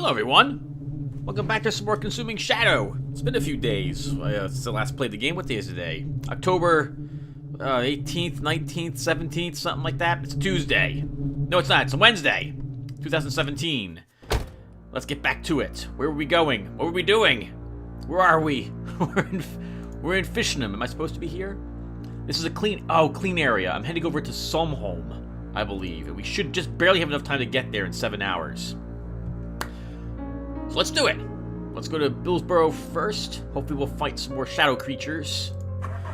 Hello everyone! Welcome back to some more Consuming Shadow. It's been a few days since I last played the game. What day is today? October 18th, 19th, 17th, something like that. It's Tuesday. No, it's not. It's a Wednesday. 2017. Let's get back to it. Where are we going? What are we doing? Where are we? We're in Fishnam. Am I supposed to be here? This is a clean area. I'm heading over to Somholm, I believe. And we should just barely have enough time to get there in 7 hours. So let's do it. Let's go to Billsborough first. Hopefully we'll fight some more shadow creatures.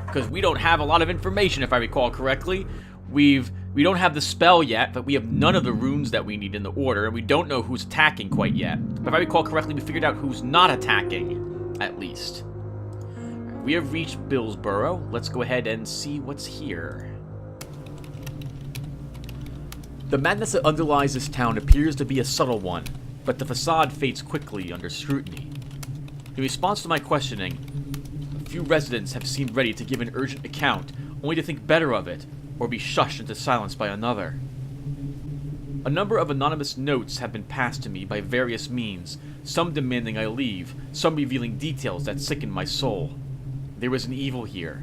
Because we don't have a lot of information, if I recall correctly. We don't have the spell yet, but we have none of the runes that we need in the order, and we don't know who's attacking quite yet. But if I recall correctly, we figured out who's not attacking, at least. We have reached Billsborough. Let's go ahead and see what's here. The madness that underlies this town appears to be a subtle one, but the facade fades quickly under scrutiny. In response to my questioning, a few residents have seemed ready to give an urgent account, only to think better of it, or be shushed into silence by another. A number of anonymous notes have been passed to me by various means, some demanding I leave, some revealing details that sicken my soul. There is an evil here.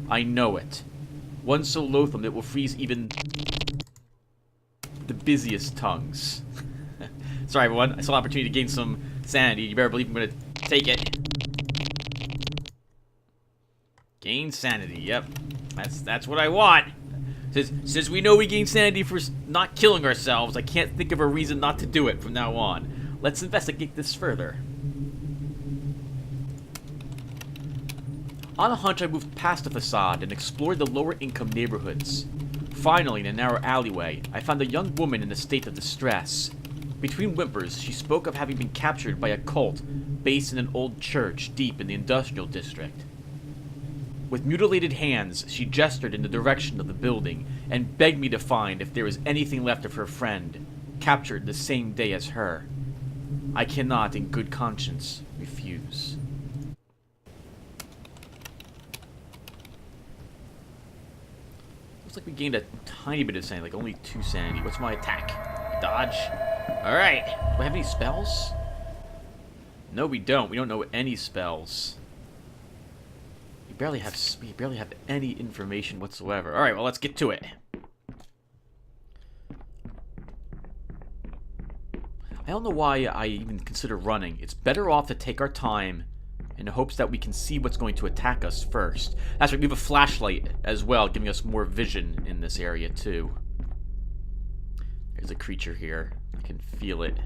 I know it. One so loathsome that it will freeze even the busiest tongues. Sorry everyone, I saw an opportunity to gain some sanity. You better believe I'm gonna take it. Gain sanity, yep. That's what I want. Since we know we gain sanity for not killing ourselves, I can't think of a reason not to do it from now on. Let's investigate this further. On a hunch, I moved past the facade and explored the lower-income neighborhoods. Finally, in a narrow alleyway, I found a young woman in a state of distress. Between whimpers, she spoke of having been captured by a cult based in an old church deep in the industrial district. With mutilated hands, she gestured in the direction of the building and begged me to find if there was anything left of her friend, captured the same day as her. I cannot, in good conscience, refuse. Looks like we gained a tiny bit of sanity, like only 2 sanity. What's my attack? Dodge. Alright. Do I have any spells? No, we don't. We don't know any spells. We barely have any information whatsoever. Alright, well, let's get to it. I don't know why I even consider running. It's better off to take our time in the hopes that we can see what's going to attack us first. That's right, we have a flashlight as well, giving us more vision in this area, too. There's a creature here. I can feel it.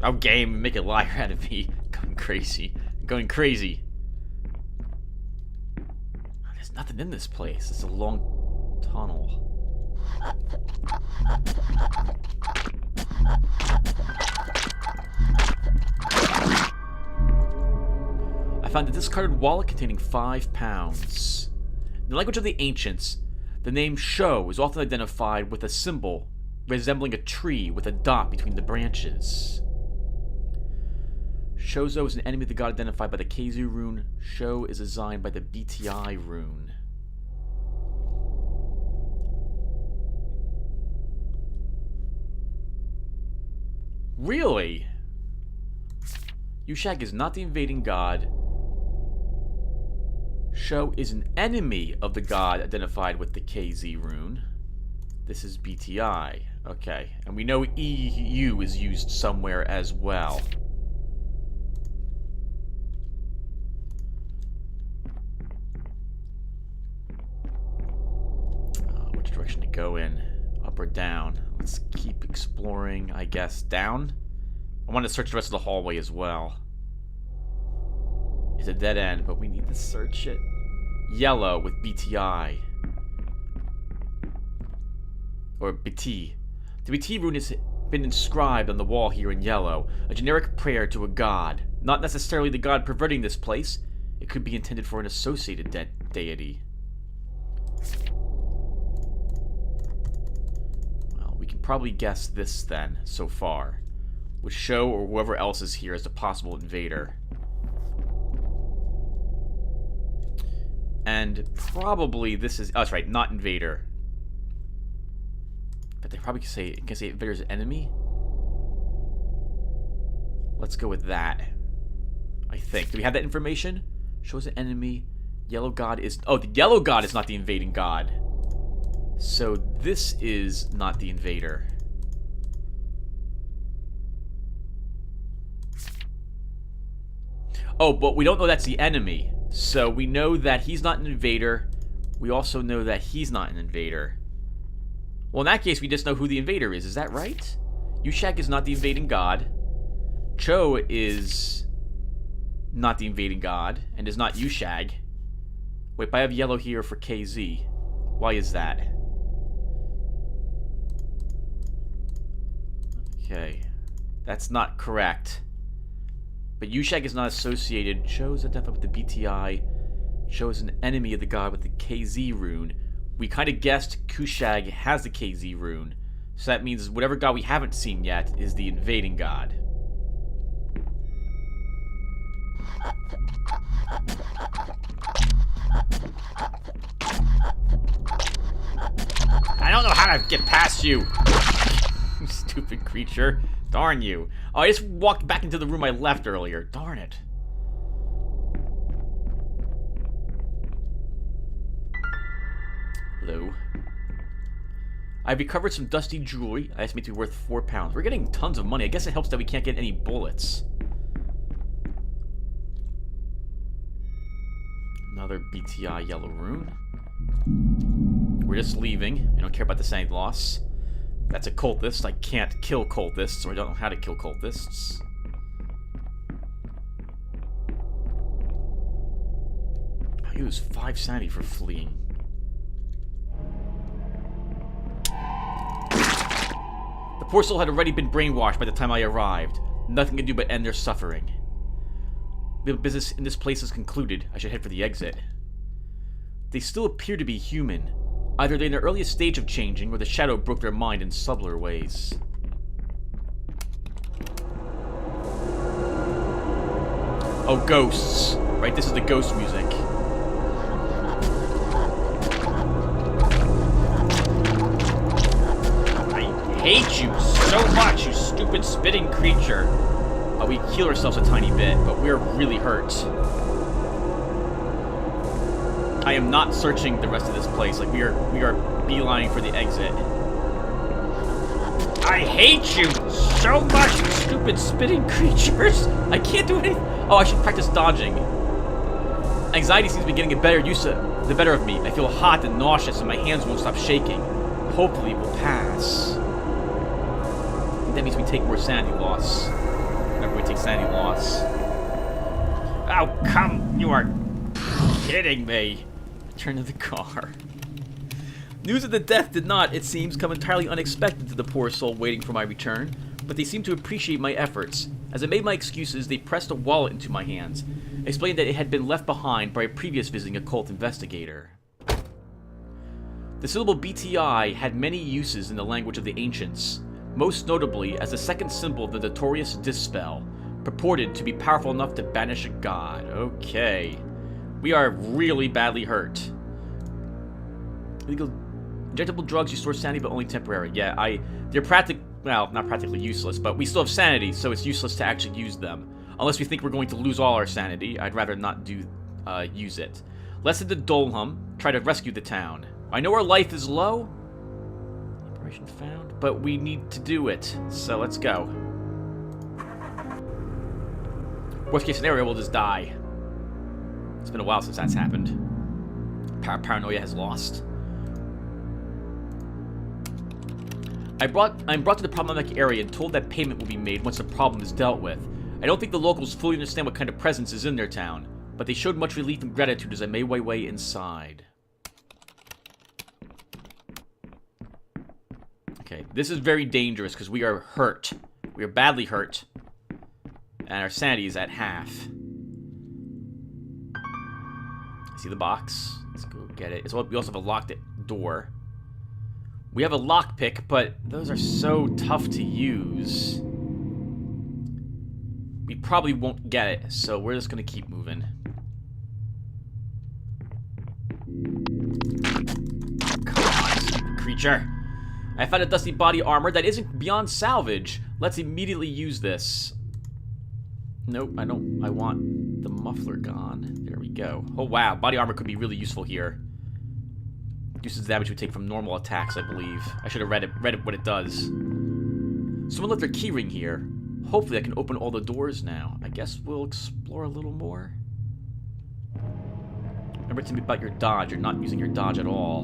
Oh, game, make a liar out of me. Going crazy. Going crazy. There's nothing in this place. It's a long tunnel. I found a discarded wallet containing £5. In the language of the ancients, the name Sho is often identified with a symbol resembling a tree with a dot between the branches. Shozo is an enemy of the god identified by the Keizu rune. Sho is assigned by the BTI rune. Really? Yushag is not the invading god. Sho is an enemy of the god identified with the KZ rune. This is BTI. Okay. And we know EU is used somewhere as well. Which direction to go in? Up or down? Let's keep exploring, I guess. Down? I want to search the rest of the hallway as well. It's a dead end, but we need to search it. Yellow with BTI. Or BT. The BT rune has been inscribed on the wall here in yellow. A generic prayer to a god. Not necessarily the god perverting this place. It could be intended for an associated deity. Well, we can probably guess this then, so far. With Sho or whoever else is here as a possible invader. And probably this is... Oh, that's right, not invader. But they probably can say invader's enemy? Let's go with that. I think. Do we have that information? Shows an enemy. Yellow god is... Oh, the yellow god is not the invading god. So this is not the invader. Oh, but we don't know that's the enemy. So we know that he's not an invader. We also know that he's not an invader. Well, in that case, we just know who the invader is. Is that right? Yushag is not the invading god. Cho is not the invading god and is not Yushag. Wait, but I have yellow here for KZ. Why is that? Okay. That's not correct. But Yushag is not associated. Cho is identified with the BTI. Cho is an enemy of the god with the KZ rune. We kind of guessed Kushag has the KZ rune. So that means whatever god we haven't seen yet is the invading god. I don't know how to get past you. Stupid creature. Darn you. Oh, I just walked back into the room I left earlier. Darn it. Hello. I've recovered some dusty jewelry. I estimate to be worth £4. We're getting tons of money. I guess it helps that we can't get any bullets. Another BTI yellow rune. We're just leaving. I don't care about the sanity loss. That's a cultist. I can't kill cultists, or I don't know how to kill cultists. I use 5 sanity for fleeing. The poor soul had already been brainwashed by the time I arrived. Nothing can do but end their suffering. The business in this place is concluded. I should head for the exit. They still appear to be human. Either they're in the earliest stage of changing, or the shadow broke their mind in subtler ways. Oh, ghosts. Right, this is the ghost music. I hate you so much, you stupid spitting creature. We heal ourselves a tiny bit, but we're really hurt. I am not searching the rest of this place. Like, we are beelining for the exit. I hate you so much, you stupid spitting creatures. I can't do anything. Oh, I should practice dodging. Anxiety seems to be getting the better of me. I feel hot and nauseous, and my hands won't stop shaking. Hopefully, it will pass. I think that means we take more sanity loss. Whenever we take sanity loss. Oh, come! You are kidding me. Turn to the car. News of the death did not, it seems, come entirely unexpected to the poor soul waiting for my return, but they seemed to appreciate my efforts. As I made my excuses, they pressed a wallet into my hands, explained that it had been left behind by a previous visiting occult investigator. The syllable BTI had many uses in the language of the ancients, most notably as the second symbol of the notorious Dispel, purported to be powerful enough to banish a god. Okay. We are really badly hurt. Illegal injectable drugs, you store sanity, but only temporary. Yeah, they're well, not practically useless, but we still have sanity, so it's useless to actually use them. Unless we think we're going to lose all our sanity, I'd rather not use it. Let's head to Dolham, try to rescue the town. I know our life is low. Information found, but we need to do it, so let's go. Worst case scenario, we'll just die. It's been a while since that's happened. Paranoia has lost. I'm brought to the problematic area and told that payment will be made once the problem is dealt with. I don't think the locals fully understand what kind of presence is in their town, but they showed much relief and gratitude as I made my way inside. Okay, this is very dangerous because we are hurt. We are badly hurt. And our sanity is at half. See the box? Let's go get it. We also have a locked door. We have a lockpick, but those are so tough to use. We probably won't get it, so we're just gonna keep moving. Come on, stupid creature. I found a dusty body armor that isn't beyond salvage. Let's immediately use this. Nope, I don't. I want the muffler gone. There we go. Oh, wow. Body armor could be really useful here. Reduces damage we take from normal attacks, I believe. I should have read it what it does. Someone left their keyring here. Hopefully I can open all the doors now. I guess we'll explore a little more. Remember to me about your dodge. You're not using your dodge at all.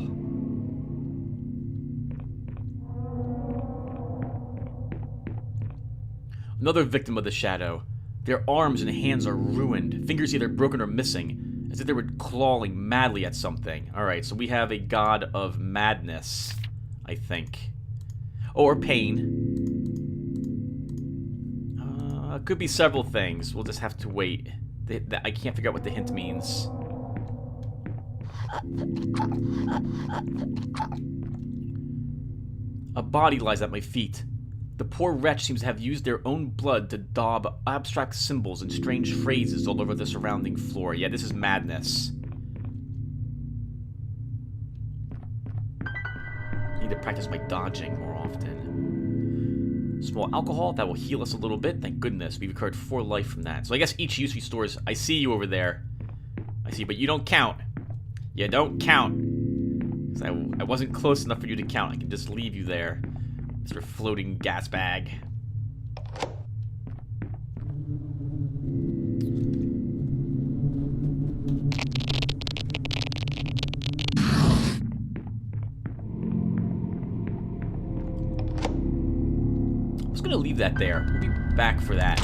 Another victim of the shadow. Their arms and hands are ruined. Fingers either broken or missing, as if they were clawing madly at something. Alright, so we have a god of madness, I think. Or pain. Could be several things. We'll just have to wait. I can't figure out what the hint means. A body lies at my feet. The poor wretch seems to have used their own blood to daub abstract symbols and strange phrases all over the surrounding floor. Yeah, this is madness. I need to practice my dodging more often. Small alcohol, that will heal us a little bit. Thank goodness, we've recovered 4 life from that. So I guess each use restores... I see you over there. I see, but you don't count. You don't count. I wasn't close enough for you to count. I can just leave you there. Mr. Floating gas bag. I was gonna leave that there. We'll be back for that.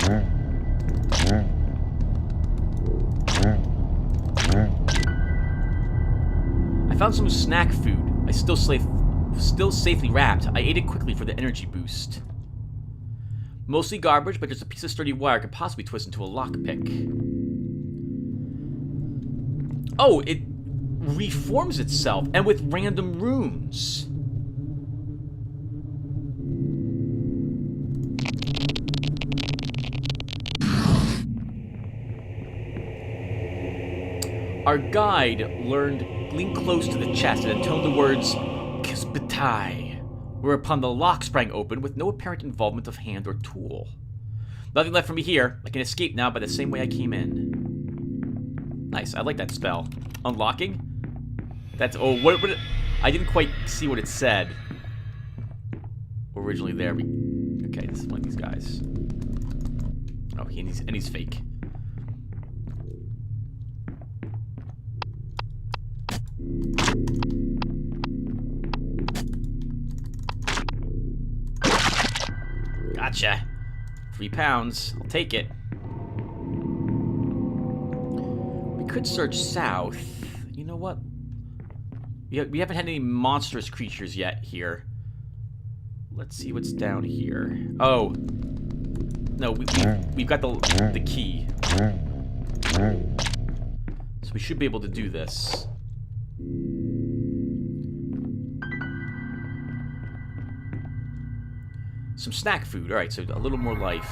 I found some snack food. I still safely wrapped. I ate it quickly for the energy boost. Mostly garbage, but there's a piece of sturdy wire I could possibly twist into a lockpick. Oh, it reforms itself, and with random runes. Our guide leaned close to the chest and intoned the words, Kisbetai, whereupon the lock sprang open with no apparent involvement of hand or tool. Nothing left for me here. I can escape now by the same way I came in. Nice, I like that spell. Unlocking? That's, oh, what I didn't quite see what it said. Originally there. Okay, this is one of these guys. Oh, he's fake. Gotcha. 3 pounds. I'll take it. We could search south. You know what? We haven't had any monstrous creatures yet here. Let's see what's down here. Oh. No, we've got the key. So we should be able to do this. Some snack food. Alright, so a little more life.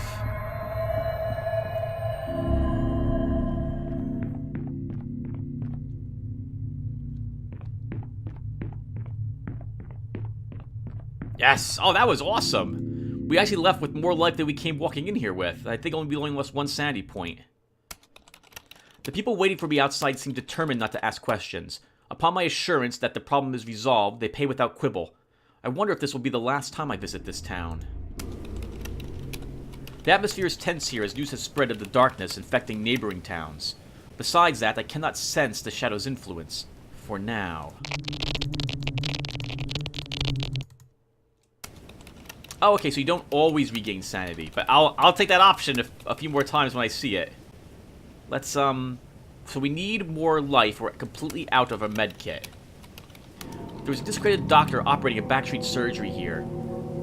Yes! Oh, that was awesome! We actually left with more life than we came walking in here with. I think we only lost 1 sanity point. The people waiting for me outside seem determined not to ask questions. Upon my assurance that the problem is resolved, they pay without quibble. I wonder if this will be the last time I visit this town. The atmosphere is tense here as news has spread of the darkness infecting neighboring towns. Besides that, I cannot sense the shadow's influence. For now. Oh, okay, so you don't always regain sanity. But I'll take that option a few more times when I see it. Let's, so we need more life. We're completely out of a med kit. There was a discredited doctor operating a backstreet surgery here.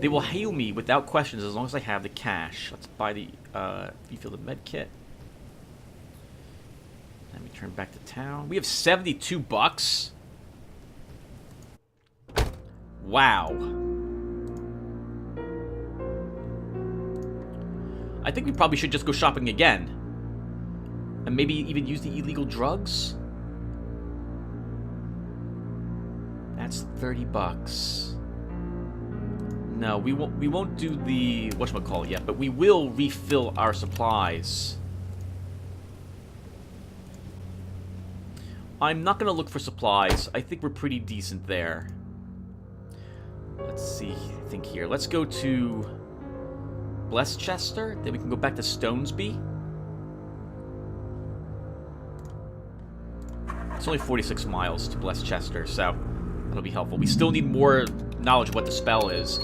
They will heal me without questions as long as I have the cash. Let's buy the, refill the med kit. Let me turn back to town. We have 72 bucks. Wow. I think we probably should just go shopping again. And maybe even use the illegal drugs? That's 30 bucks. No, we won't do the whatchamacallit yet, but we will refill our supplies. I'm not going to look for supplies. I think we're pretty decent there. Let's see, think here. Let's go to Blesschester. Then we can go back to Stonesby. It's only 46 miles to Blesschester, so that'll be helpful. We still need more knowledge of what the spell is.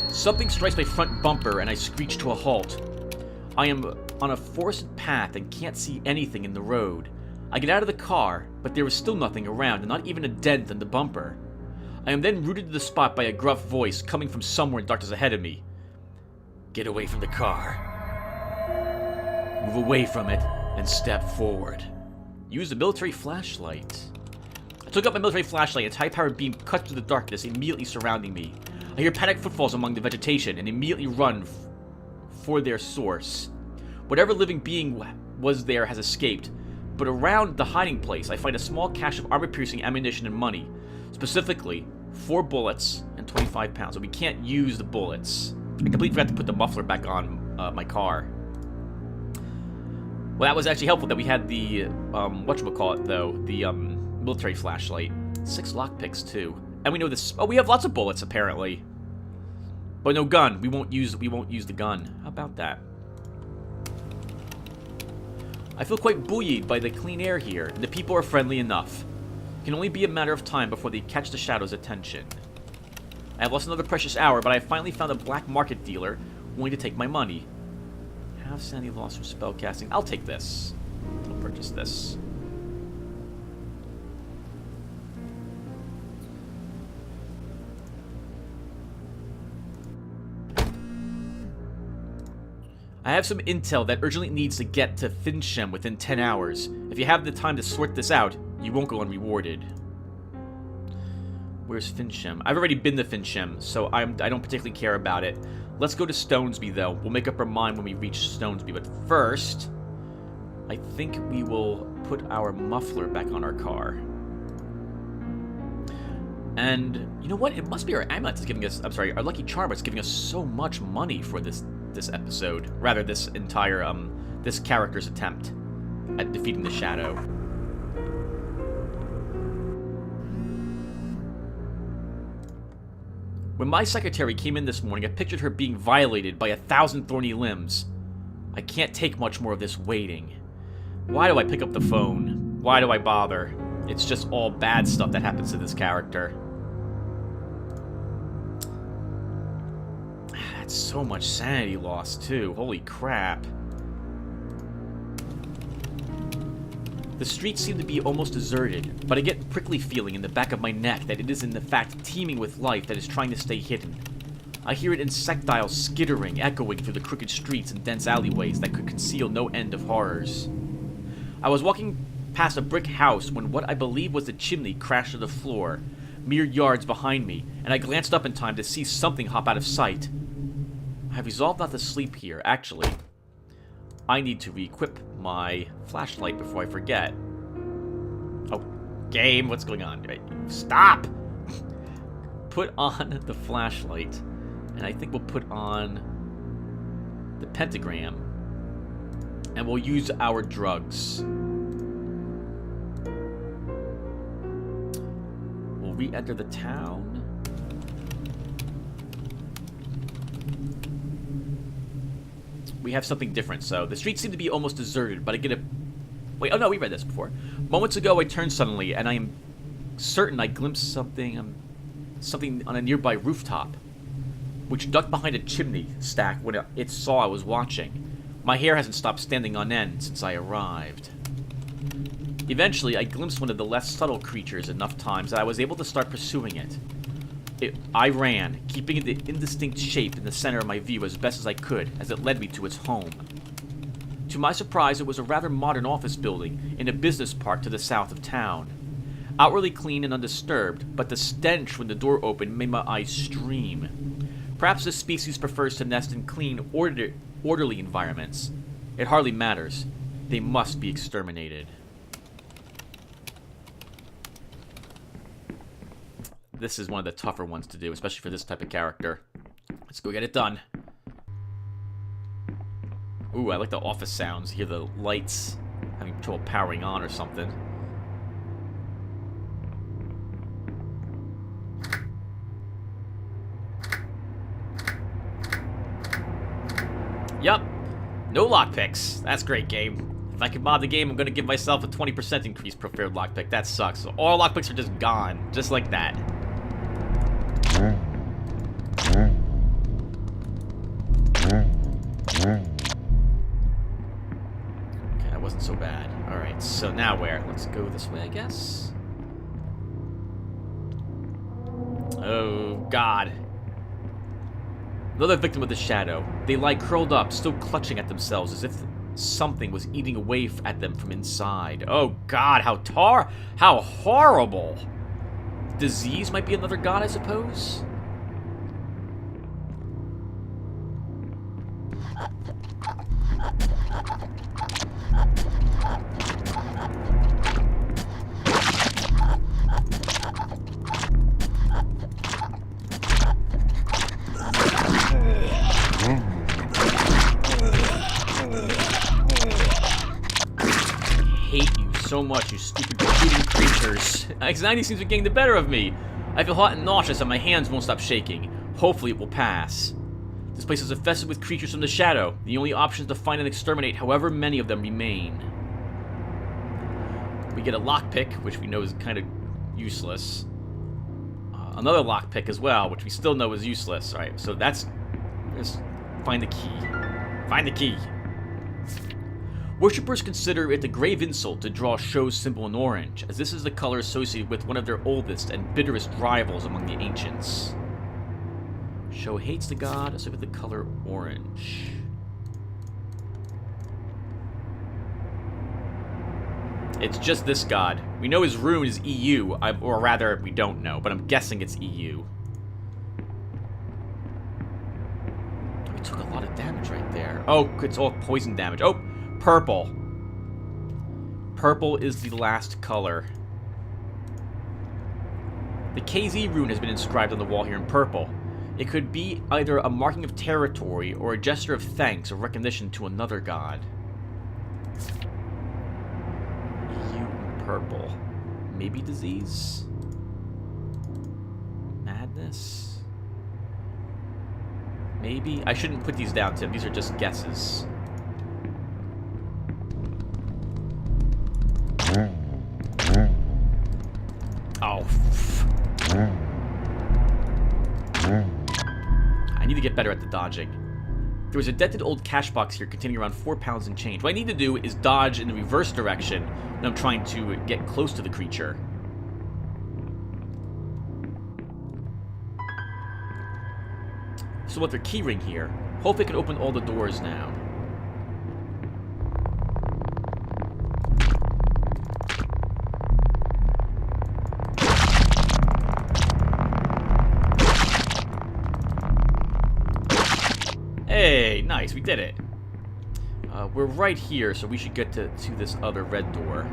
Something strikes my front bumper, and I screech to a halt. I am on a forested path and can't see anything in the road. I get out of the car, but there is still nothing around, and not even a dent in the bumper. I am then rooted to the spot by a gruff voice coming from somewhere in darkness ahead of me. Get away from the car. Move away from it and step forward. Use the military flashlight. I took up my military flashlight, and its high-powered beam cut through the darkness immediately surrounding me. I hear panicked footfalls among the vegetation and immediately run for their source. Whatever living being was there has escaped, but around the hiding place I find a small cache of armor-piercing ammunition and money. Specifically, 4 bullets and 25 pounds, so we can't use the bullets. I completely forgot to put the muffler back on my car. Well, that was actually helpful that we had the, whatchamacallit, though, the, military flashlight. 6 lockpicks, too. And we know this. Oh, we have lots of bullets, apparently. But no gun. We won't use the gun. How about that? I feel quite buoyed by the clean air here, and the people are friendly enough. It can only be a matter of time before they catch the Shadow's attention. I have lost another precious hour, but I have finally found a black market dealer willing to take my money. Have sanity lost from spellcasting. I'll take this. I'll purchase this. I have some intel that urgently needs to get to Fincham within 10 hours. If you have the time to sort this out, you won't go unrewarded. Where's Fincham? I've already been to Fincham, so I don't particularly care about it. Let's go to Stonesby, though. We'll make up our mind when we reach Stonesby. But first, I think we will put our muffler back on our car. And you know what? It must be our amulet that's giving us... I'm sorry, our lucky charm is giving us so much money for this episode. Rather, this entire, this character's attempt at defeating the Shadow. When my secretary came in this morning, I pictured her being violated by 1,000 thorny limbs. I can't take much more of this waiting. Why do I pick up the phone? Why do I bother? It's just all bad stuff that happens to this character. That's so much sanity loss, too. Holy crap. The streets seem to be almost deserted, but I get a prickly feeling in the back of my neck that it is in fact teeming with life that is trying to stay hidden. I hear it insectile skittering, echoing through the crooked streets and dense alleyways that could conceal no end of horrors. I was walking past a brick house when what I believe was the chimney crashed to the floor, mere yards behind me, and I glanced up in time to see something hop out of sight. I have resolved not to sleep here, actually. I need to re-equip my flashlight before I forget. Oh, game, what's going on? Stop! Put on the flashlight, and I think we'll put on the pentagram, and we'll use our drugs. We'll re-enter the town. We have something different, so the streets seem to be almost deserted, but I get a... Wait, oh no, we read this before. Moments ago, I turned suddenly, and I am certain I glimpsed something on a nearby rooftop, which ducked behind a chimney stack when it saw I was watching. My hair hasn't stopped standing on end since I arrived. Eventually, I glimpsed one of the less subtle creatures enough times that I was able to start pursuing it. I ran, keeping the indistinct shape in the center of my view as best as I could as it led me to its home. To my surprise, it was a rather modern office building in a business park to the south of town. Outwardly clean and undisturbed, but the stench when the door opened made my eyes stream. Perhaps this species prefers to nest in clean, orderly environments. It hardly matters. They must be exterminated. This is one of the tougher ones to do, especially for this type of character. Let's go get it done. Ooh, I like the office sounds. You hear the lights having trouble powering on or something. Yup. No lockpicks. That's great, game. If I can mod the game, I'm going to give myself a 20% increase per failed lockpick. That sucks. So all lockpicks are just gone. Just like that. Okay, that wasn't so bad. Alright, so now where? Let's go this way, I guess. Oh, God. Another victim of the shadow. They lie curled up, still clutching at themselves as if something was eating away at them from inside. Oh, God, how horrible. Disease might be another god, I suppose? So much, you stupid computing creatures. Anxiety seems to be getting the better of me. I feel hot and nauseous and my hands won't stop shaking. Hopefully it will pass. This place is infested with creatures from the shadow. The only option is to find and exterminate however many of them remain. We get a lockpick, which we know is kind of useless. Another lockpick as well, which we still know is useless. Alright, so let's find the key. Find the key. Worshippers consider it a grave insult to draw Show's symbol in orange, as this is the color associated with one of their oldest and bitterest rivals among the ancients. Show hates the god associated with the color orange. It's just this god. We know his rune is EU, or rather, we don't know, but I'm guessing it's EU. We took a lot of damage right there. Oh, it's all poison damage. Oh! Purple. Purple is the last color. The KZ rune has been inscribed on the wall here in purple. It could be either a marking of territory or a gesture of thanks or recognition to another god. EU purple. Maybe disease? Madness? Maybe? I shouldn't put these down, Tim. These are just guesses. Oh. I need to get better at the dodging. There was a dented old cash box here containing around 4 pounds in change. What I need to do is dodge in the reverse direction when I'm trying to get close to the creature. So with their keyring here, hopefully I can open all the doors now. Hey, nice, we did it. We're right here, so we should get to this other red door.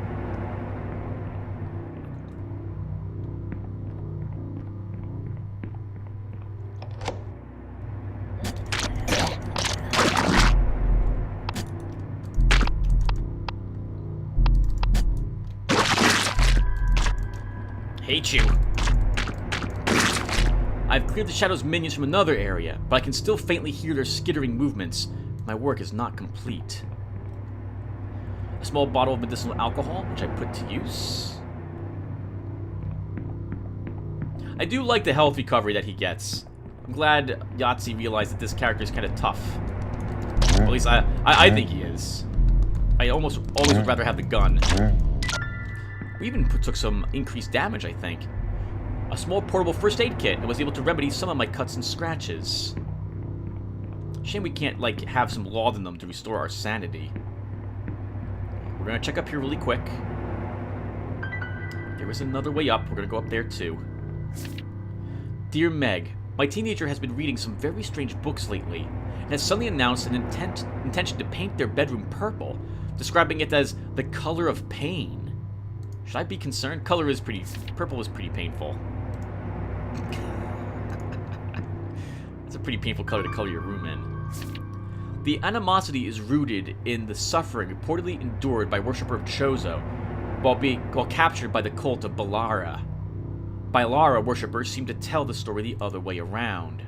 Hate you. I've cleared the Shadow's minions from another area, but I can still faintly hear their skittering movements. My work is not complete. A small bottle of medicinal alcohol, which I put to use. I do like the health recovery that he gets. I'm glad Yahtzee realized that this character is kind of tough. Well, at least I think he is. I almost always would rather have the gun. We even took some increased damage, I think. A small portable first aid kit and was able to remedy some of my cuts and scratches. Shame we can't, like, have some laudanum to restore our sanity. We're gonna check up here really quick. There is another way up. We're gonna go up there too. Dear Meg, my teenager has been reading some very strange books lately and has suddenly announced an intention to paint their bedroom purple, describing it as the color of pain. Should I be concerned? Purple is pretty painful. It's a pretty painful color to color your room in. The animosity is rooted in the suffering reportedly endured by worshipper of Chozo while captured by the cult of Balara. Balara worshippers seem to tell the story the other way around.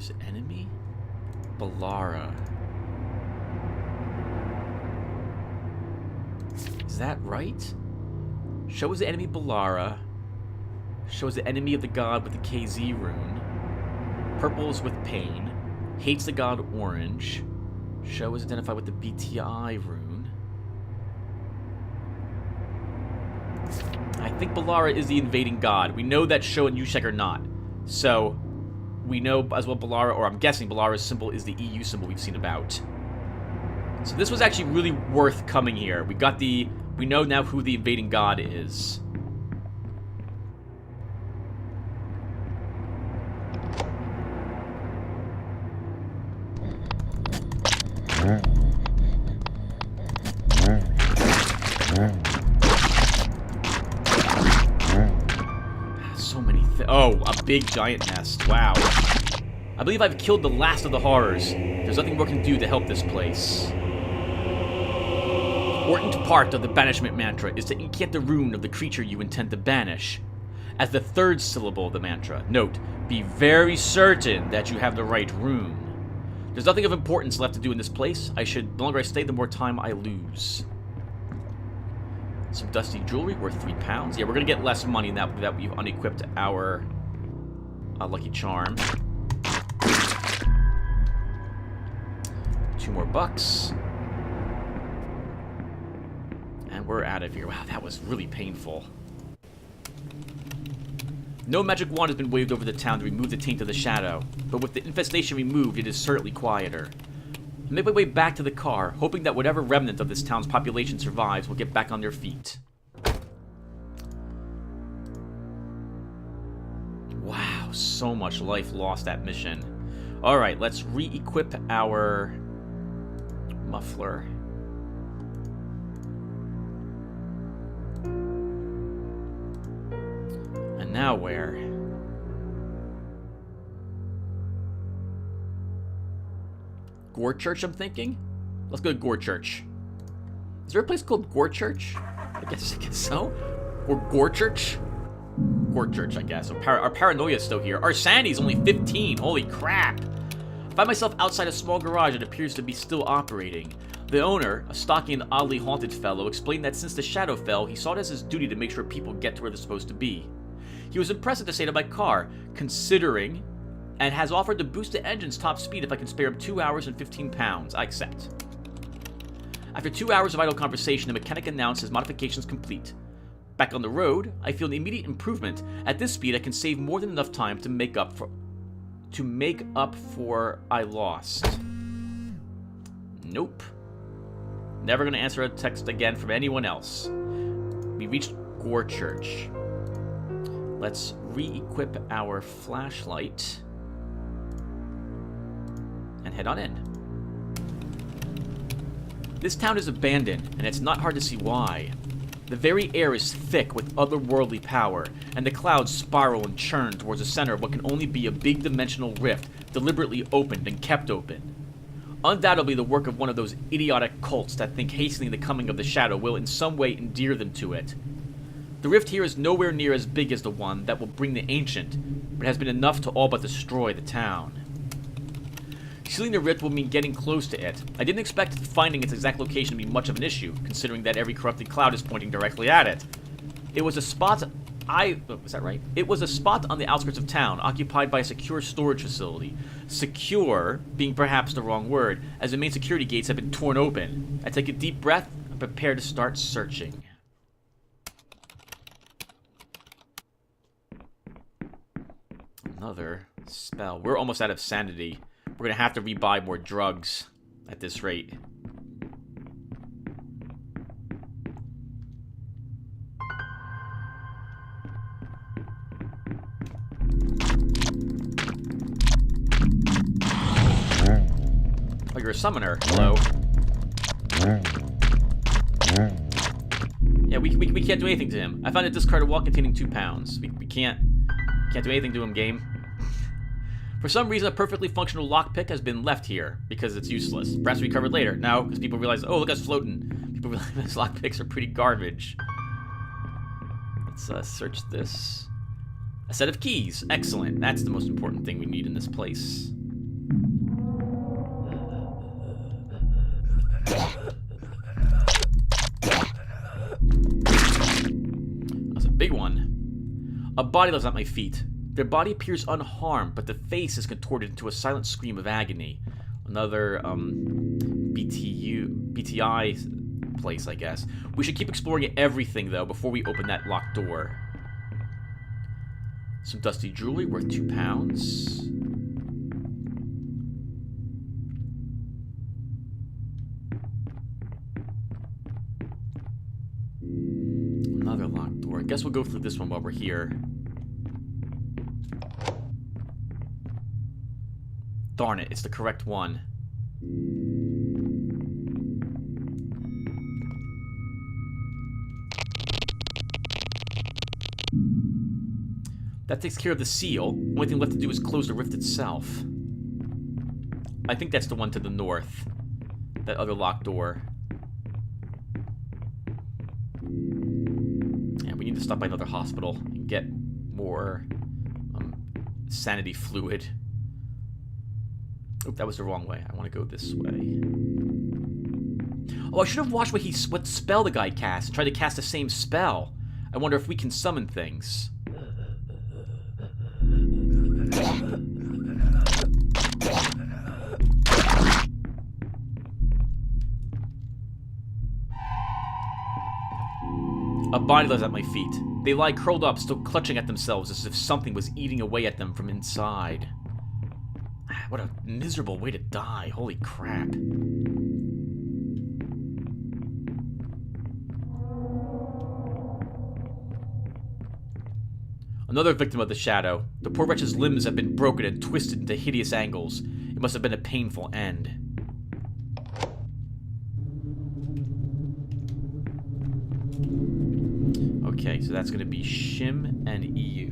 his enemy? Balara. Is that right? Show his enemy Balara. Shows the enemy of the god with the KZ rune. Purple is with pain. Hates the god orange. Show is identified with the BTI rune. I think Balara is the invading god. We know that Sho and Yushek are not. So, we know as well Balara, or I'm guessing Balara's symbol is the EU symbol we've seen about. So this was actually really worth coming here. We know now who the invading god is. So many oh, a big giant nest. Wow. I believe I've killed the last of the horrors. There's nothing more can do to help this place. Important part of the banishment mantra is to incant the rune of the creature you intend to banish. As the third syllable of the mantra, note, be very certain that you have the right rune. There's nothing of importance left to do in this place. The longer I stay, the more time I lose. Some dusty jewelry worth £3. Yeah, we're going to get less money now that we've unequipped our lucky charm. 2 more bucks. And we're out of here. Wow, that was really painful. No magic wand has been waved over the town to remove the taint of the shadow, but with the infestation removed, it is certainly quieter. I make my way back to the car, hoping that whatever remnant of this town's population survives will get back on their feet. Wow, so much life lost that mission. Alright, let's re-equip our muffler. And now where? Gore Church, I'm thinking? Let's go to Gore Church. Is there a place called Gore Church? I guess so. Or Gore Church? Gore Church, I guess. Our paranoia is still here. Our sanity is only 15. Holy crap. I find myself outside a small garage that appears to be still operating. The owner, a stocky and oddly haunted fellow, explained that since the shadow fell, he saw it as his duty to make sure people get to where they're supposed to be. He was impressed at the state of my car, considering, and has offered to boost the engine's top speed if I can spare him 2 hours and 15 pounds. I accept. After 2 hours of idle conversation, the mechanic announced his modifications complete. Back on the road, I feel an immediate improvement. At this speed, I can save more than enough time to make up for I lost. Nope. Never gonna answer a text again from anyone else. We reached Gore Church. Let's re-equip our flashlight and head on in. This town is abandoned, and it's not hard to see why. The very air is thick with otherworldly power, and the clouds spiral and churn towards the center of what can only be a big dimensional rift, deliberately opened and kept open. Undoubtedly the work of one of those idiotic cults that think hastening the coming of the shadow will in some way endear them to it. The rift here is nowhere near as big as the one that will bring the ancient, but has been enough to all but destroy the town. Sealing the rift will mean getting close to it. I didn't expect finding its exact location to be much of an issue, considering that every corrupted cloud is pointing directly at it. It was a spot was that right? It was a spot on the outskirts of town, occupied by a secure storage facility. Secure being perhaps the wrong word, as the main security gates have been torn open. I take a deep breath and prepare to start searching. Another spell. We're almost out of sanity. We're gonna have to rebuy more drugs at this rate. Oh, you're a summoner. Hello. Yeah, we can't do anything to him. I found a discarded wall containing 2 pounds. We can't do anything to him, game. For some reason, a perfectly functional lockpick has been left here, because it's useless. Perhaps recovered later. No, because people realize, oh, look, it's floating. People realize these lockpicks are pretty garbage. Let's search this. A set of keys. Excellent. That's the most important thing we need in this place. A body lies at my feet. Their body appears unharmed, but the face is contorted into a silent scream of agony. Another, BTI place, I guess. We should keep exploring everything, though, before we open that locked door. Some dusty jewelry worth £2. Another locked door. I guess we'll go through this one while we're here. Darn it, it's the correct one. That takes care of the seal. Only thing left to do is close the rift itself. I think that's the one to the north. That other locked door. Yeah, we need to stop by another hospital and get more sanity fluid. Oop, that was the wrong way. I want to go this way. Oh, I should have watched what spell the guy cast and tried to cast the same spell. I wonder if we can summon things. A body lies at my feet. They lie curled up, still clutching at themselves as if something was eating away at them from inside. What a miserable way to die. Holy crap. Another victim of the shadow. The poor wretch's limbs have been broken and twisted into hideous angles. It must have been a painful end. Okay, so that's going to be Shim and EU.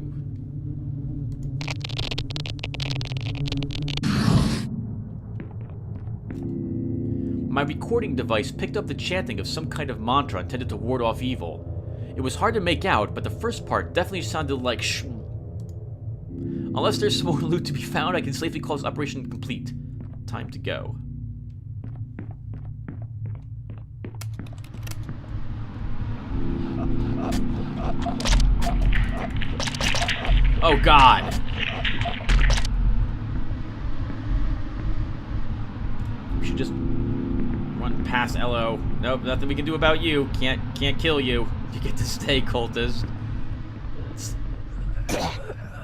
My recording device picked up the chanting of some kind of mantra intended to ward off evil. It was hard to make out, but the first part definitely sounded like sh. Unless there's some more loot to be found, I can safely call this operation complete. Time to go. Oh God! We should just run past LO. Nope, nothing we can do about you. Can't kill you. You get to stay, cultist.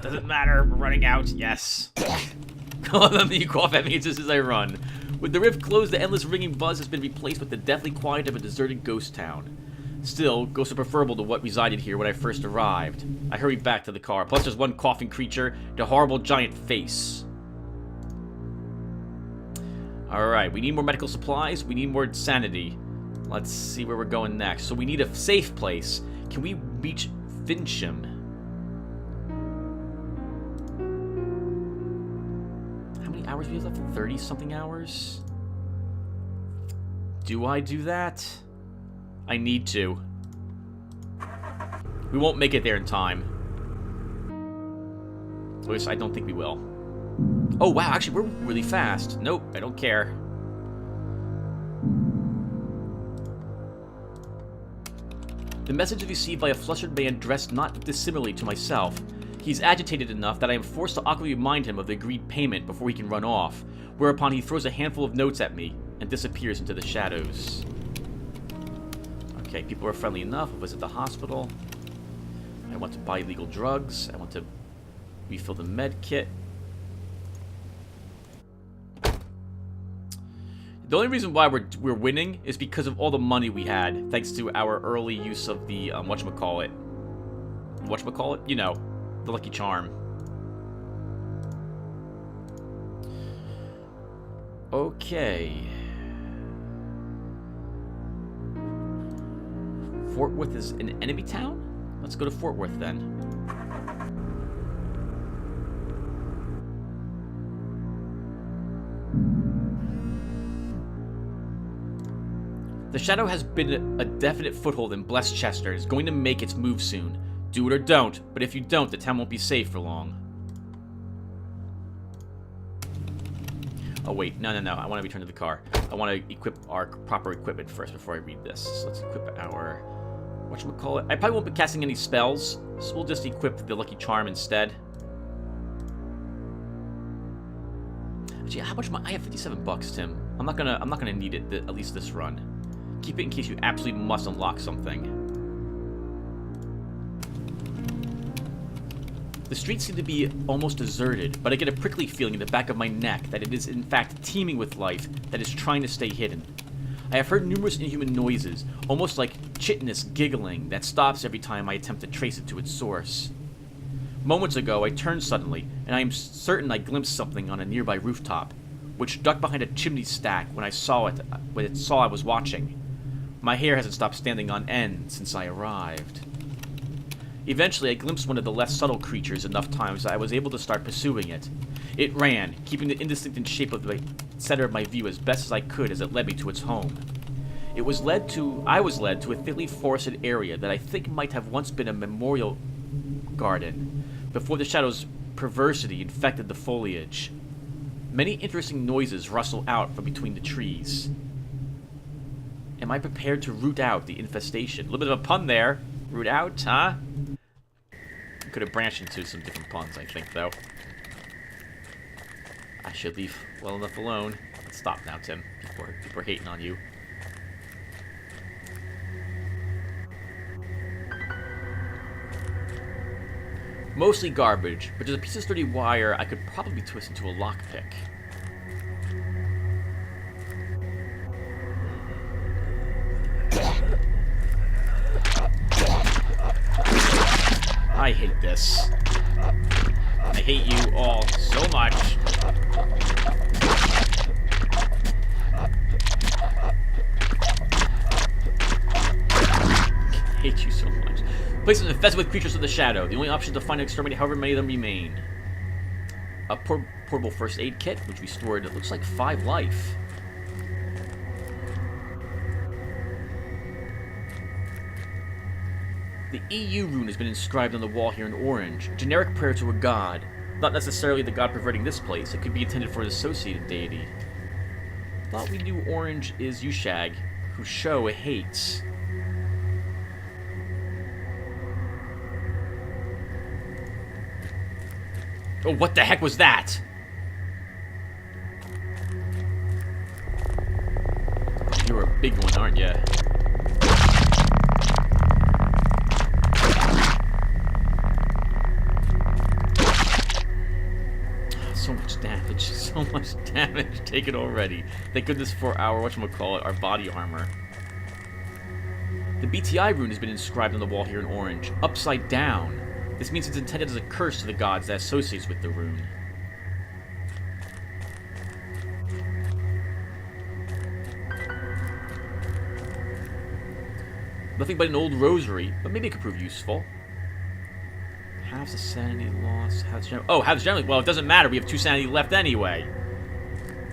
Doesn't matter. We're running out. Yes. Let me cough at me just as I run. With the rift closed, the endless ringing buzz has been replaced with the deathly quiet of a deserted ghost town. Still, ghosts are preferable to what resided here when I first arrived. I hurried back to the car. Plus, there's one coughing creature, the horrible giant face. Alright, we need more medical supplies. We need more sanity. Let's see where we're going next. So we need a safe place. Can we reach Fincham? How many hours do we have left? 30-something hours? Do I do that? I need to. We won't make it there in time. At least I don't think we will. Oh, wow, actually, we're really fast. Nope, I don't care. The message is received by a flustered man dressed not dissimilarly to myself. He's agitated enough that I am forced to awkwardly remind him of the agreed payment before he can run off, whereupon he throws a handful of notes at me and disappears into the shadows. Okay, people are friendly enough. I'll visit the hospital. I want to buy illegal drugs. I want to refill the med kit. The only reason why we're winning is because of all the money we had, thanks to our early use of the whatchamacallit. Whatchamacallit? You know, the Lucky Charm. Okay. Fort Worth is an enemy town? Let's go to Fort Worth then. The Shadow has been a definite foothold in Blessed Chester and is going to make its move soon. Do it or don't, but if you don't, the town won't be safe for long. Oh wait, no. I want to return to the car. I want to equip our proper equipment first before I read this. So let's equip our whatchamacallit, I probably won't be casting any spells, so we'll just equip the Lucky Charm instead. Actually, how much I have 57 bucks, Tim. I'm not gonna need it at least this run. Keep it in case you absolutely must unlock something. The streets seem to be almost deserted, but I get a prickly feeling in the back of my neck that it is in fact teeming with life that is trying to stay hidden. I have heard numerous inhuman noises, almost like chitinous giggling, that stops every time I attempt to trace it to its source. Moments ago, I turned suddenly, and I am certain I glimpsed something on a nearby rooftop, which ducked behind a chimney stack when it saw I was watching. My hair hasn't stopped standing on end since I arrived. Eventually, I glimpsed one of the less subtle creatures enough times that I was able to start pursuing it. It ran, keeping the indistinct shape of the center of my view as best as I could as it led me to its home. I was led to a thickly forested area that I think might have once been a memorial garden, before the shadow's perversity infected the foliage. Many interesting noises rustle out from between the trees. Am I prepared to root out the infestation? A little bit of a pun there. Root out, huh? Could have branched into some different puns, I think, though. I should leave well enough alone. Let's stop now, Tim. People are hating on you. Mostly garbage, but there's a piece of sturdy wire I could probably twist into a lockpick. I hate this. I hate you all so much. I hate you so much. Place is infested with creatures of the shadow. The only option is to find and exterminate however many of them remain. A portable first aid kit, which restored, it looks like 5 life. The EU rune has been inscribed on the wall here in orange. A generic prayer to a god. Not necessarily the god perverting this place. It could be intended for an associated deity. Thought we knew orange is Yushag, who Sho hates. Oh, what the heck was that? You're a big one, aren't you? So much damage. So much damage taken already. Thank goodness for our, whatchamacallit, our body armor. The BTI rune has been inscribed on the wall here in orange, upside down. This means it's intended as a curse to the gods that associates with the rune. Nothing but an old rosary, but maybe it could prove useful. Halves the sanity loss. Halves generally. Well, it doesn't matter. We have 2 sanity left anyway.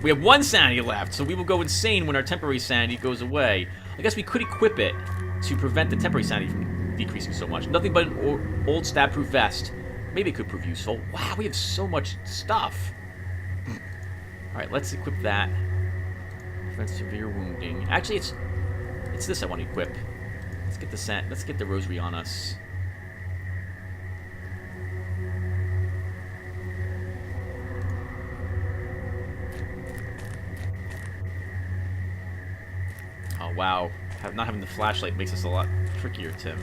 We have 1 sanity left, so we will go insane when our temporary sanity goes away. I guess we could equip it to prevent the temporary sanity from decreasing so much. Nothing but an old stab-proof vest. Maybe it could prove useful. Wow, we have so much stuff. Alright, let's equip that. Prevent severe wounding. Actually, it's this I want to equip. Let's get the rosary on us. Oh wow. Not having the flashlight makes this a lot trickier, Tim.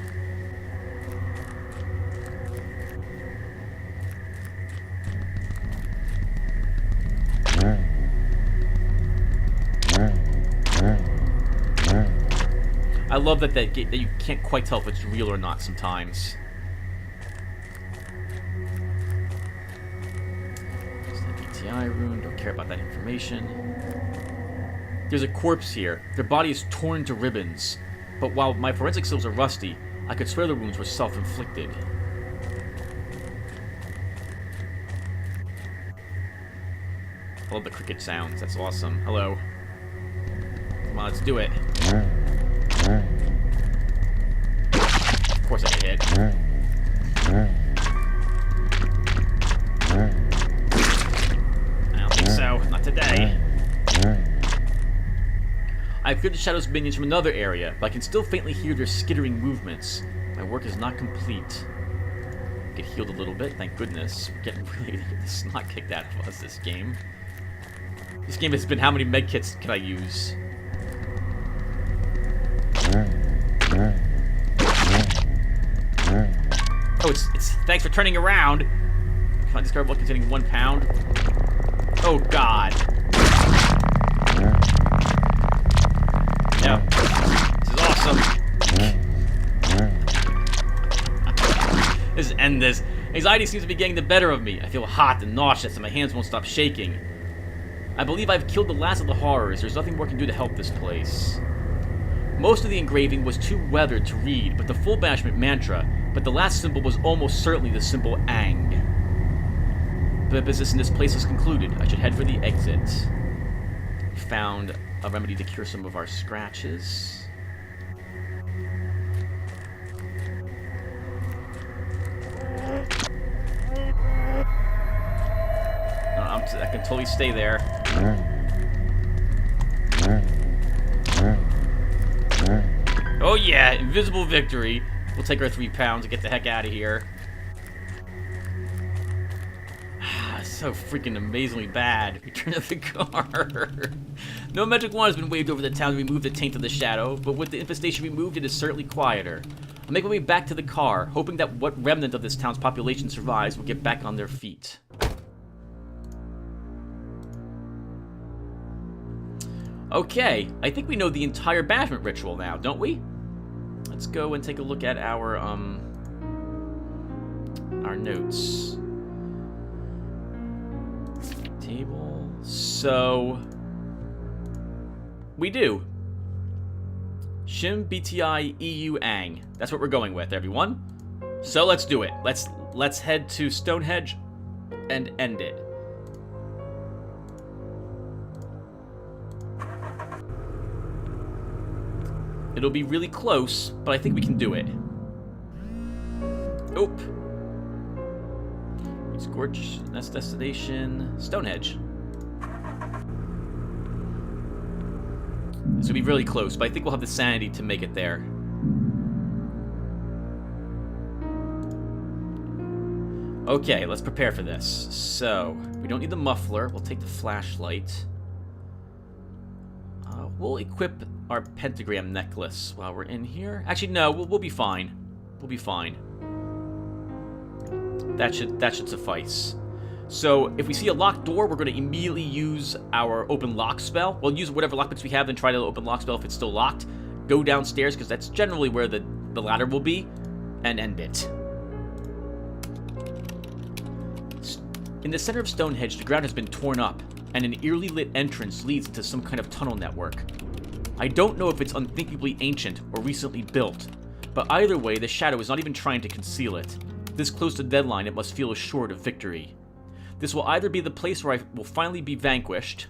I love that you can't quite tell if it's real or not sometimes. There's the BTI rune, don't care about that information. There's a corpse here. Their body is torn to ribbons. But while my forensic skills are rusty, I could swear the wounds were self-inflicted. I love the cricket sounds. That's awesome. Hello. Come on, let's do it. Of course I can hit. I don't think so. Not today. I've cleared the shadows minions from another area, but I can still faintly hear their skittering movements. My work is not complete. Get healed a little bit, thank goodness. We're getting really to get the snot kicked out of us this game. This game has been how many medkits can I use? Oh, it's thanks for turning around. Can I discover what containing 1 pound? Oh god. Yep. This is awesome. Let's end this. Anxiety seems to be getting the better of me. I feel hot and nauseous and my hands won't stop shaking. I believe I've killed the last of the horrors. There's nothing more I can do to help this place. Most of the engraving was too weathered to read, but the full banishment mantra, but the last symbol was almost certainly the symbol Ang. The business in this place is concluded. I should head for the exit. We found a remedy to cure some of our scratches. I can totally stay there. Oh yeah, invisible victory. We'll take our 3 pounds and get the heck out of here. So freaking amazingly bad. Return to the car. No magic wand has been waved over the town to remove the taint of the shadow, but with the infestation removed, it is certainly quieter. I'll make my way back to the car, hoping that what remnant of this town's population survives will get back on their feet. Okay, I think we know the entire banishment ritual now, don't we? Let's go and take a look at our notes. Table. So we do. Shim BTI EU Ang. That's what we're going with, everyone. So let's do it. Let's head to Stonehenge and end it. It'll be really close, but I think we can do it. Oop. Scorch, that's destination. Stonehenge. This will be really close, but I think we'll have the sanity to make it there. Okay, let's prepare for this. So, we don't need the muffler. We'll take the flashlight. We'll equip our pentagram necklace while we're in here. Actually, no, we'll be fine. We'll be fine. That should suffice. So, if we see a locked door, we're going to immediately use our open lock spell. We'll use whatever lockpicks we have and try to open lock spell if it's still locked. Go downstairs, because that's generally where the ladder will be, and end it. In the center of Stonehenge, the ground has been torn up, and an eerily lit entrance leads into some kind of tunnel network. I don't know if it's unthinkably ancient or recently built, but either way, the shadow is not even trying to conceal it. This close to deadline, it must feel assured of victory. This will either be the place where I will finally be vanquished,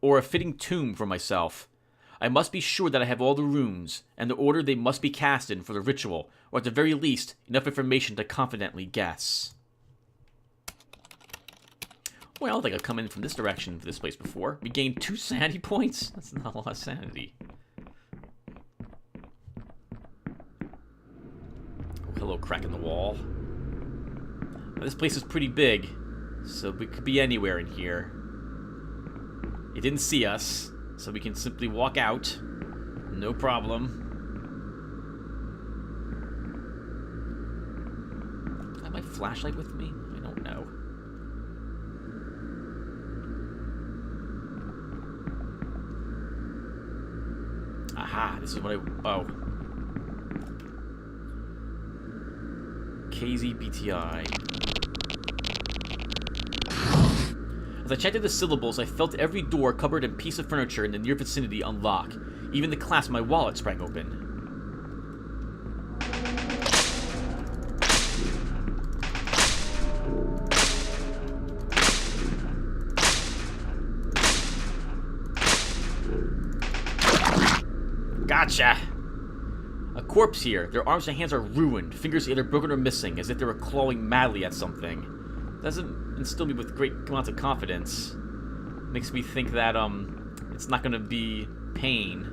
or a fitting tomb for myself. I must be sure that I have all the rooms, and the order they must be cast in for the ritual, or at the very least, enough information to confidently guess. Well, I don't think I've come in from this direction for this place before. We gained 2 sanity points? That's not a lot of sanity. Oh, hello, crack in the wall. Now, this place is pretty big, so we could be anywhere in here. It didn't see us. So we can simply walk out. No problem. I have my flashlight with me? I don't know. Aha, this is what I... Oh. KZBTI. As I chanted the syllables, I felt every door, cupboard, and piece of furniture in the near vicinity unlock. Even the clasp of my wallet sprang open. Gotcha! A corpse here. Their arms and hands are ruined. Fingers either broken or missing, as if they were clawing madly at something. Doesn't instill me with great amounts of confidence. Makes me think that, it's not gonna be pain.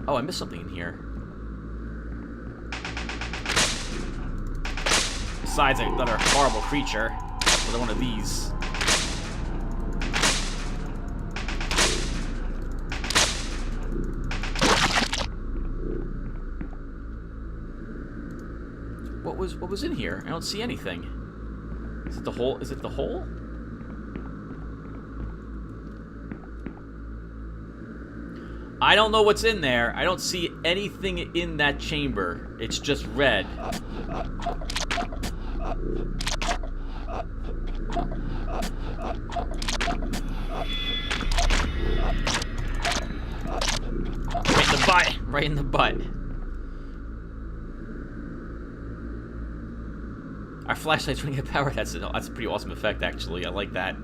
Oh, I missed something in here. Besides another horrible creature. Another one of these. What was in here? I don't see anything. Is it the hole? Is it the hole? I don't know what's in there. I don't see anything in that chamber. It's just red. Right in the butt. Right in the butt. Our flashlight's running out of power. That's a pretty awesome effect, actually. I like that.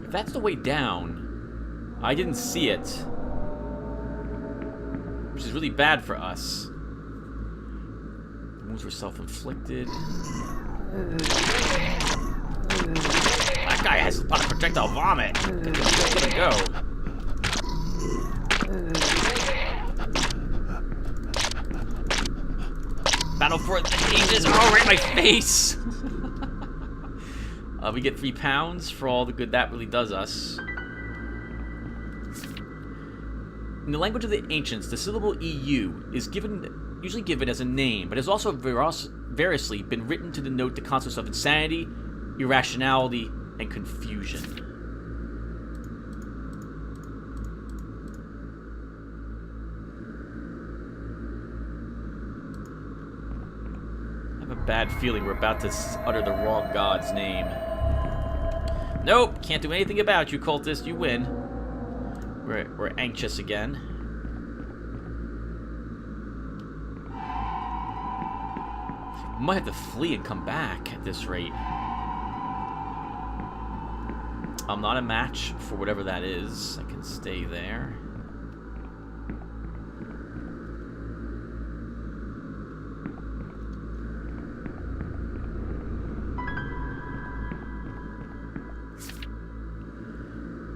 If that's the way down, I didn't see it. Which is really bad for us. The wounds were self-inflicted. That guy has a lot of projectile vomit. He's gonna go. Battle for the ages. Oh, right in my face. We get 3 pounds for all the good that really does us. In the language of the ancients, the syllable EU is usually given as a name, but has also variously been written to denote the concepts of insanity, irrationality, and confusion. I have a bad feeling we're about to utter the wrong god's name. Nope, can't do anything about you, cultist. You win. We're anxious again. We might have to flee and come back at this rate. I'm not a match for whatever that is. I can stay there.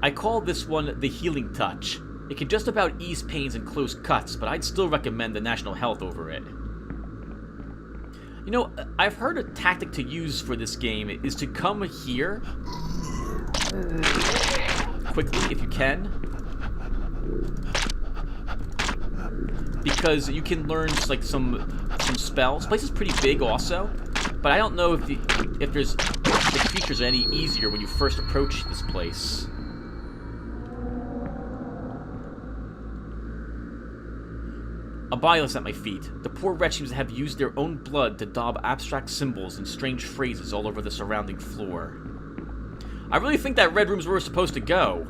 I call this one the healing touch. It can just about ease pains and close cuts, but I'd still recommend the National Health over it. You know, I've heard a tactic to use for this game is to come here quickly if you can, because you can learn like some spells. This place is pretty big also, but I don't know if the creatures are any easier when you first approach this place. A bylist at my feet. The poor wretch seems to have used their own blood to daub abstract symbols and strange phrases all over the surrounding floor. I really think that red room's where we're supposed to go.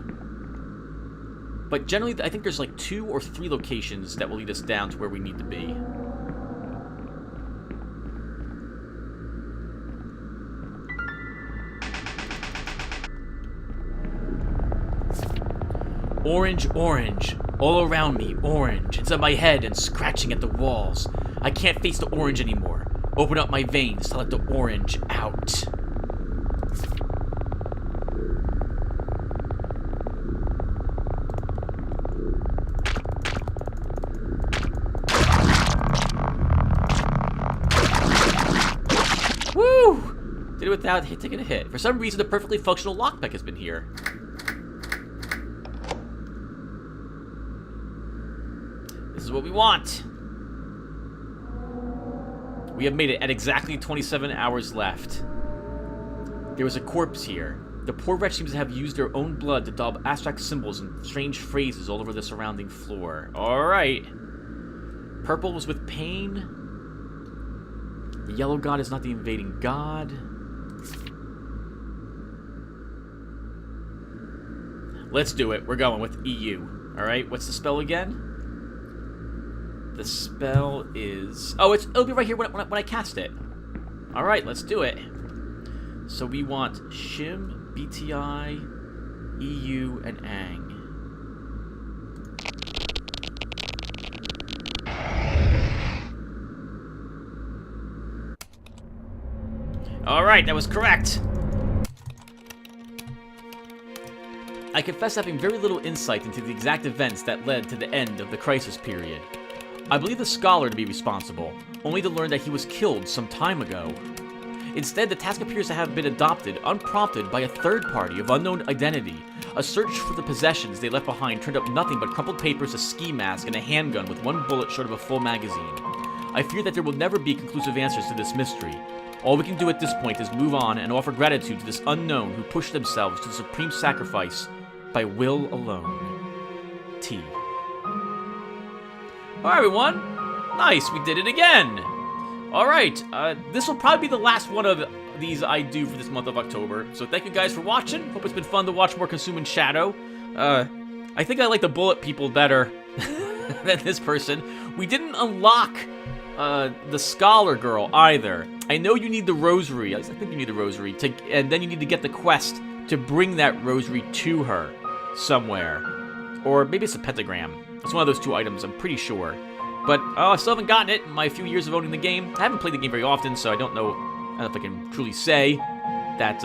But generally, I think there's like 2 or 3 locations that will lead us down to where we need to be. Orange, orange. All around me, orange. It's on my head and scratching at the walls. I can't face the orange anymore. Open up my veins to let the orange out. Woo! Did it without taking a hit. For some reason, the perfectly functional lockpick has been here. This is what we want. We have made it at exactly 27 hours left. There was a corpse here. The poor wretch seems to have used their own blood to daub abstract symbols and strange phrases all over the surrounding floor. Alright. Purple was with pain. The yellow god is not the invading god. Let's do it. We're going with EU. Alright, what's the spell again? The spell is... Oh, it'll be right here when I cast it. Alright, let's do it. So we want Shim, BTI, EU, and Ang. Alright, that was correct. I confess having very little insight into the exact events that led to the end of the crisis period. I believe the scholar to be responsible, only to learn that he was killed some time ago. Instead, the task appears to have been adopted unprompted by a third party of unknown identity. A search for the possessions they left behind turned up nothing but crumpled papers, a ski mask, and a handgun with one bullet short of a full magazine. I fear that there will never be conclusive answers to this mystery. All we can do at this point is move on and offer gratitude to this unknown who pushed themselves to the supreme sacrifice by will alone. T. Alright, everyone. Nice, we did it again. Alright, this will probably be the last one of these I do for this month of October. So thank you guys for watching. Hope it's been fun to watch more Consuming Shadow. I think I like the bullet people better than this person. We didn't unlock the Scholar Girl either. I know you need the Rosary. I think you need the Rosary. And then you need to get the quest to bring that Rosary to her somewhere. Or maybe it's a pentagram. It's one of those two items, I'm pretty sure. But I still haven't gotten it in my few years of owning the game. I haven't played the game very often, so I don't know if I can truly say that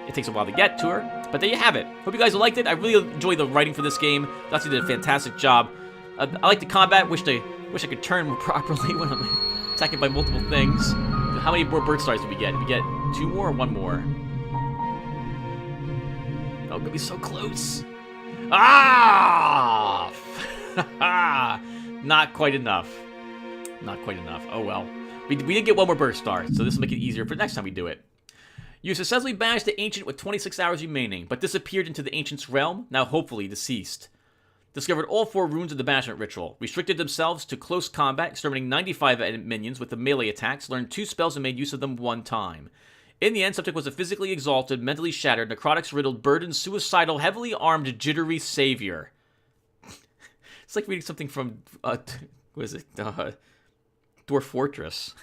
it takes a while to get to her. But there you have it. Hope you guys liked it. I really enjoyed the writing for this game. Dusty did a fantastic job. I like the combat. Wish I could turn more properly when I'm attacked by multiple things. How many more bird stars did we get? Did we get 2 more or 1 more? Oh, gonna be so close. Ah! Not quite enough. Not quite enough. Oh well. We did get 1 more burst star, so this will make it easier for next time we do it. You successfully banished the Ancient with 26 hours remaining, but disappeared into the Ancient's realm, now hopefully deceased. Discovered all 4 runes of the banishment ritual. Restricted themselves to close combat, exterminating 95 minions with the melee attacks. Learned 2 spells and made use of them 1 time. In the end, subject was a physically exalted, mentally shattered, necrotics-riddled, burdened, suicidal, heavily armed, jittery savior. It's like reading something from, what is it? Dwarf Fortress.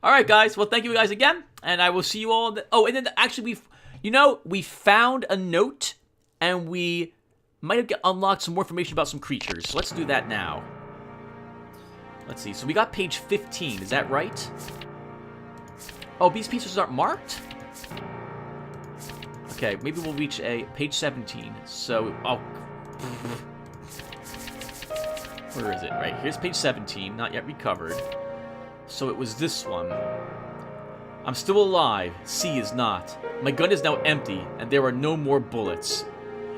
Alright, guys. Well, thank you guys again. And I will see you all. Oh, and then actually, we found a note. And we might have unlocked some more information about some creatures. So let's do that now. Let's see. So we got page 15. Is that right? Oh, these pieces aren't marked? Okay, maybe we'll reach page 17. So, oh. Where is it? Right, here's page 17, not yet recovered. So it was this one. I'm still alive, C is not. My gun is now empty, and there are no more bullets.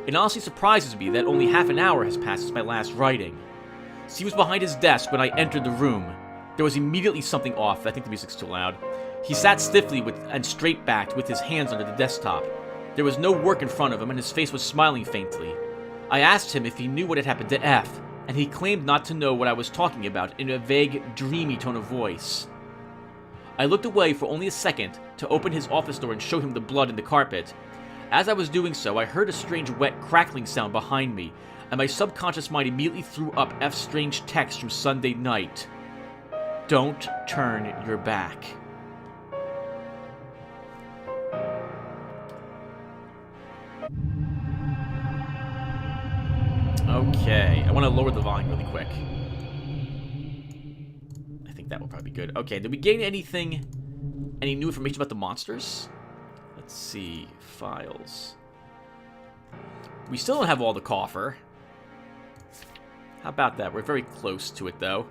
It honestly surprises me that only half an hour has passed since my last writing. C was behind his desk when I entered the room. There was immediately something off. I think the music's too loud. He sat stiffly and straight-backed with his hands under the desktop. There was no work in front of him, and his face was smiling faintly. I asked him if he knew what had happened to F, and he claimed not to know what I was talking about in a vague, dreamy tone of voice. I looked away for only a second to open his office door and show him the blood in the carpet. As I was doing so, I heard a strange wet crackling sound behind me, and my subconscious mind immediately threw up F's strange text from Sunday night. Don't turn your back. Okay, I want to lower the volume really quick. I think that will probably be good. Okay, did we gain any new information about the monsters? Let's see, files. We still don't have all the coffer. How about that? We're very close to it, though.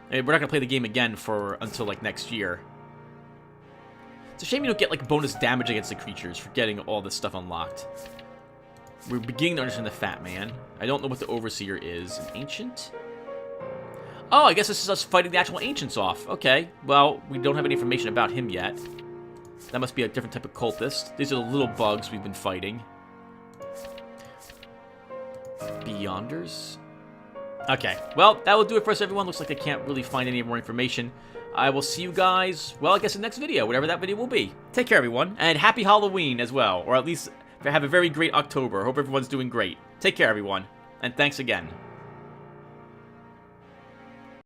I mean, we're not going to play the game again until, like, next year. It's a shame you don't get, like, bonus damage against the creatures for getting all this stuff unlocked. We're beginning to understand the Fat Man. I don't know what the Overseer is. An Ancient? Oh, I guess this is us fighting the actual Ancients off. Okay, well, we don't have any information about him yet. That must be a different type of cultist. These are the little bugs we've been fighting. Beyonders? Okay, well, that will do it for us, everyone. Looks like I can't really find any more information. I will see you guys, well, I guess in the next video, whatever that video will be. Take care, everyone, and happy Halloween as well, or at least have a very great October. Hope everyone's doing great. Take care, everyone, and thanks again.